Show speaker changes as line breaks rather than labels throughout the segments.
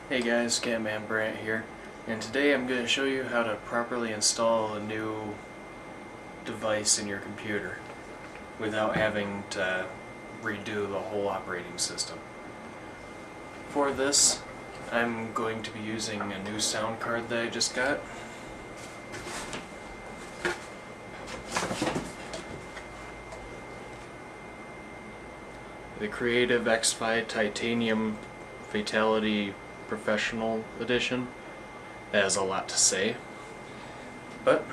Hey guys, Catman Brant here, and today I'm going to show you how to properly install a new device in your computer without having to redo the whole operating system. For this, I'm going to be using a new sound card that I just got. The Creative X-Fi Titanium Fatality Professional Edition. That has a lot to say, but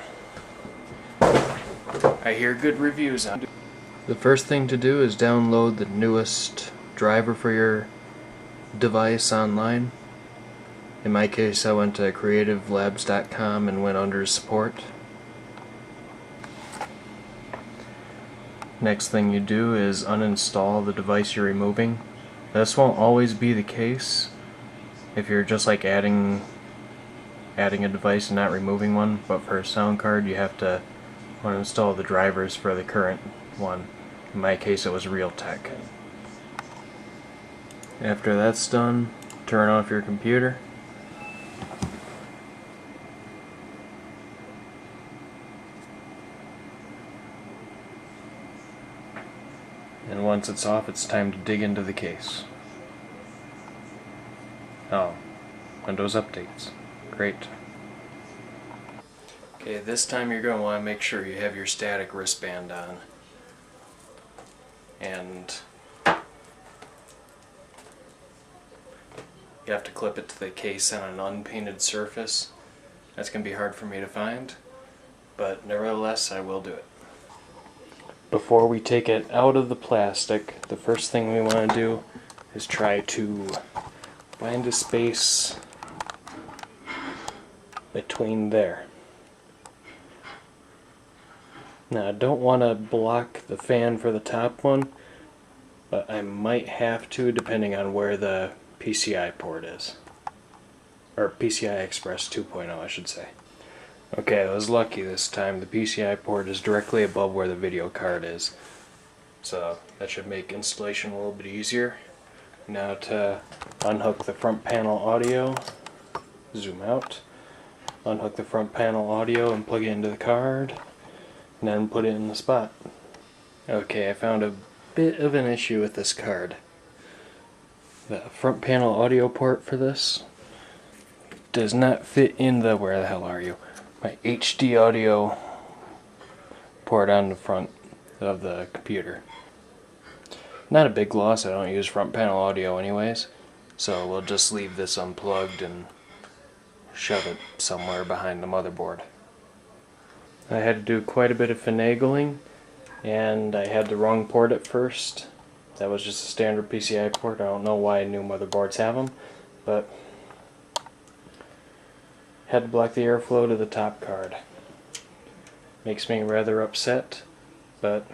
I hear good reviews on it. The first thing to do is download the newest driver for your device online. In my case, I went to creativelabs.com and went under support. Next thing you do is uninstall the device you're removing. This won't always be the case if you're just like adding a device and not removing one, but for a sound card you have to uninstall the drivers for the current one. In my case it was Realtek. After that's done, turn off your computer. And once it's off, it's time to dig into the case. Oh, Windows updates. Great. Okay, this time you're going to want to make sure you have your static wristband on. And you have to clip it to the case on an unpainted surface. That's going to be hard for me to find, but nevertheless I will do it. Before we take it out of the plastic, the first thing we want to do is try to find a space between there. Now I don't want to block the fan for the top one, but I might have to depending on where the PCI port is. Or PCI Express 2.0 I should say. Okay, I was lucky this time. The PCI port is directly above where the video card is. So that should make installation a little bit easier. Now to unhook the front panel audio, zoom out, unhook the front panel audio and plug it into the card, and then put it in the spot. Okay, I found a bit of an issue with this card. The front panel audio port for this does not fit in the, where the hell are you? My HD audio port on the front of the computer. Not a big loss, I don't use front panel audio anyways, so we'll just leave this unplugged and shove it somewhere behind the motherboard. I had to do quite a bit of finagling, and I had the wrong port at first. That was just a standard PCI port. I don't know why new motherboards have them, but had to block the airflow to the top card. Makes me rather upset, but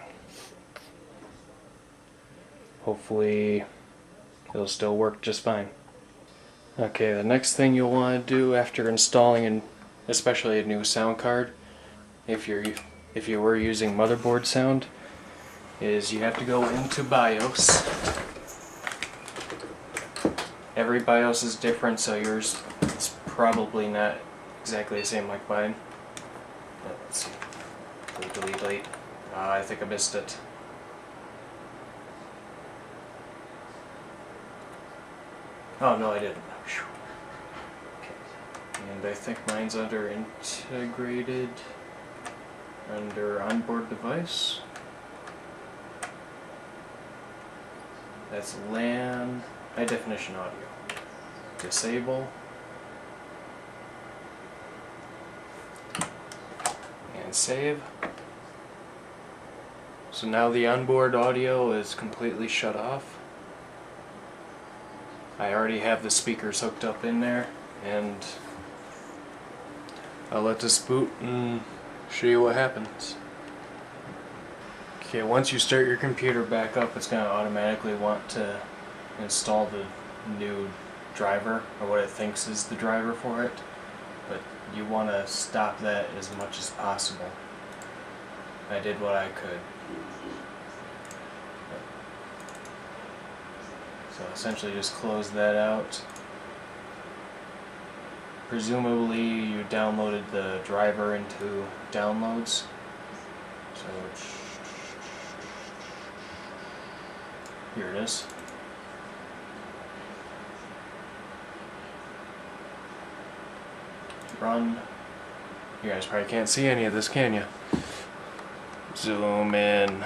hopefully it'll still work just fine. Okay, the next thing you'll want to do after installing especially a new sound card, if you were using motherboard sound, is you have to go into BIOS. Every BIOS is different, so yours is probably not exactly the same like mine. Let's see. Delete. I think I missed it. Oh no, I didn't. Okay. And I think mine's under integrated, under onboard device. That's LAN, high definition audio. Disable. And save. So now the onboard audio is completely shut off. I already have the speakers hooked up in there, and I'll let this boot and show you what happens. Okay, once you start your computer back up, it's going to automatically want to install the new driver, or what it thinks is the driver for it, but you want to stop that as much as possible. I did what I could. So essentially just close that out. Presumably you downloaded the driver into downloads. So here it is. Run. You guys probably can't see any of this, can you? Zoom in.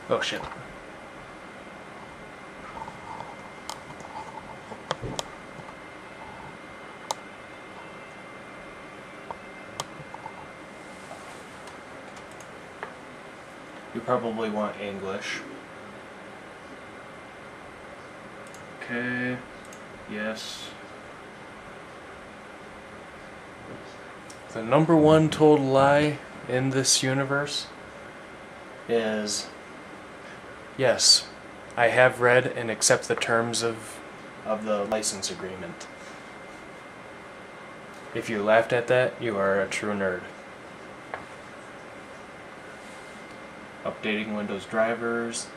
Oh shit. You probably want English. Okay. Yes. The number one total lie in this universe is, yes, I have read and accept the terms of the license agreement. If you laughed at that, you are a true nerd. Updating Windows drivers.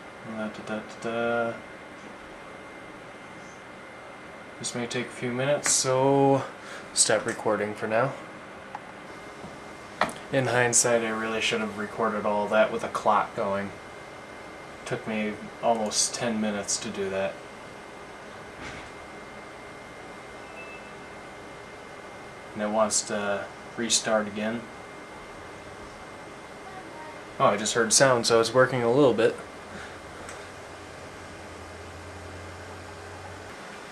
This may take a few minutes, so stop recording for now. In hindsight, I really should have recorded all that with a clock going. Took me almost 10 minutes to do that. And it wants to restart again. Oh, I just heard sound, so it's working a little bit.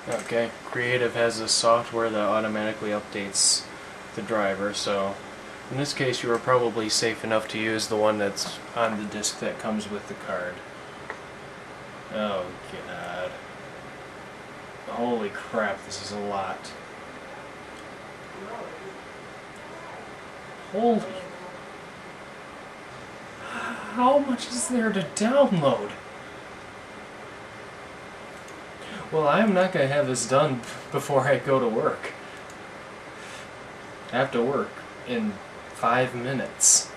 Okay, Creative has this software that automatically updates the driver, so in this case you are probably safe enough to use the one that's on the disc that comes with the card. Oh god. Holy crap, this is a lot. Holy... How much is there to download? Well, I'm not going to have this done before I go to work. I have to work in 5 minutes.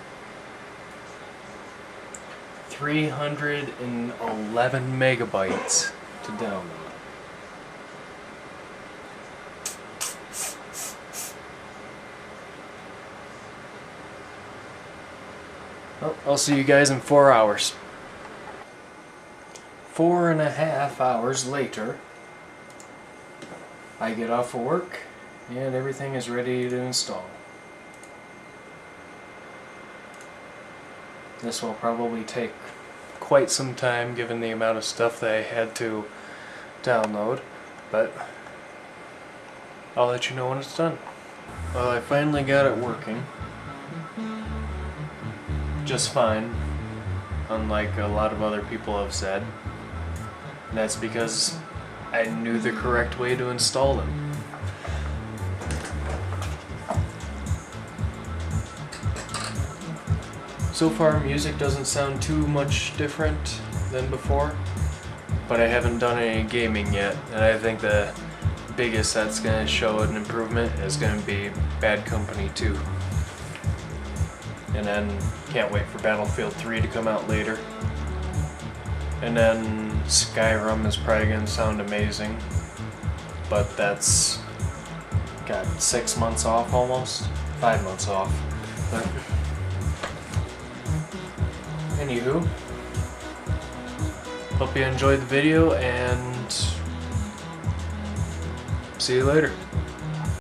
311 megabytes to download. Well, I'll see you guys in 4 hours. 4.5 hours later, I get off of work and everything is ready to install. This will probably take quite some time given the amount of stuff that I had to download, but I'll let you know when it's done. Well, I finally got it working. Just fine, unlike a lot of other people have said. And that's because I knew the correct way to install them. So far, music doesn't sound too much different than before, but I haven't done any gaming yet, and I think the biggest that's going to show an improvement is going to be Bad Company 2. And then, can't wait for Battlefield 3 to come out later. And then Skyrim is probably going to sound amazing, but that's got 6 months off almost, 5 months off. But anywho, hope you enjoyed the video and see you later.